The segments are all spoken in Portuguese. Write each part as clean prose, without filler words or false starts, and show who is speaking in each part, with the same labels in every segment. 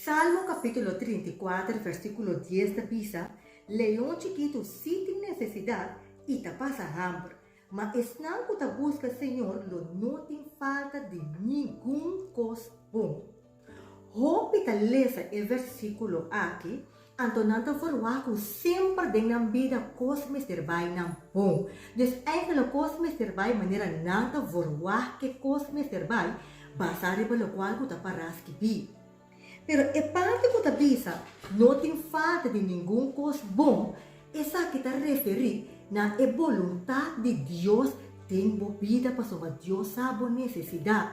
Speaker 1: Salmo capítulo 34, versículo 10 da Bisa, leão chiquito sí tem necessidade e tá passa hambre, mas esnão que tá busca Senhor, não tem falta de nenhum coisa bom. Hope tá lesa o versículo aqui, antonanta forwaku sempre de na vida cosmes terbai na bom. Dus eigenlijk cosmes terbai maneira nanta forwak que cosmes terbai, basare pelo qual que tá paraski bi. Pero e parte que tá bisa, não tem falta de nenhum coisa bom, essa que tá referi na vontade de Deus tem vida para sua Deus sabe a necessidade.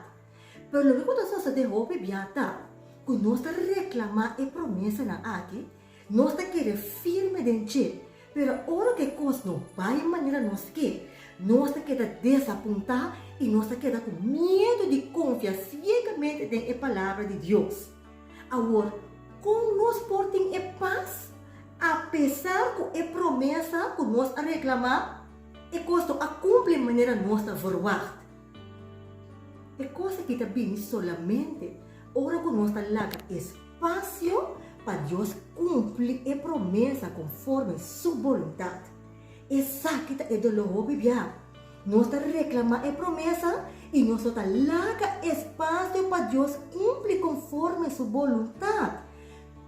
Speaker 1: Pero o que acontece de hope biata, que nós tá reclamar e promessa na aqui, nós tá querer firme dentro, pero ora que coisa não vai maneira nós que, nós tá querer desapontar e nós tá querer com medo de confiar cegamente na palavra de Deus. Agora, como nós portem e paz, apesar que é promessa que nós a reclamar, é coisa a cumprir maneira nossa verwacht. É coisa que também solamente, ora que nós larga espaço para Deus cumprir a promessa conforme sua vontade. Essa que é do lobo bia. Nós reclamar a promessa e nós larga espaço para Deus cumprir conforme sua vontade.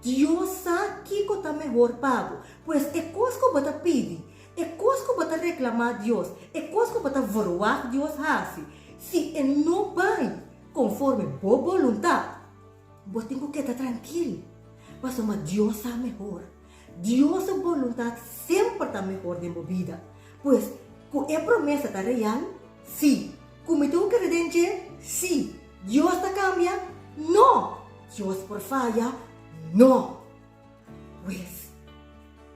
Speaker 1: Deus sabe que está melhor pago, pois é coisa que você pede, é coisa que você reclamar a Deus, é coisa que você voar Deus assim. Se ele não vai conforme a boa vontade, você tem que estar tranquilo, mas Deus sabe melhor. Deus a vontade sempre está melhor na vida, pois com a promessa está real, sim. Como tu credente, sim. Deus está cambia, não. Deus por falha, não. Pois,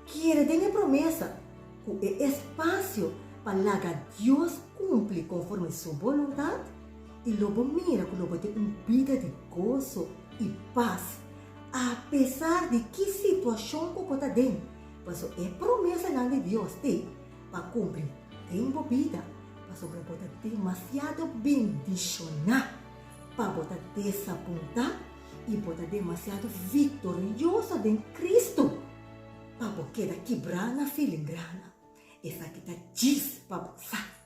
Speaker 1: quer ter a promessa, com o espaço para que Deus cumpre conforme sua vontade, e logo mira que logo tem uma vida de gozo e paz, apesar de que situação que está dentro, mas é promessa de Deus tem para cumprir. Tem vida para sobrepoder demasiado bendicionar para botar desapontar e botar demasiado vitorioso em Cristo para botar quebrar na filigrana. Essa que está diz para você.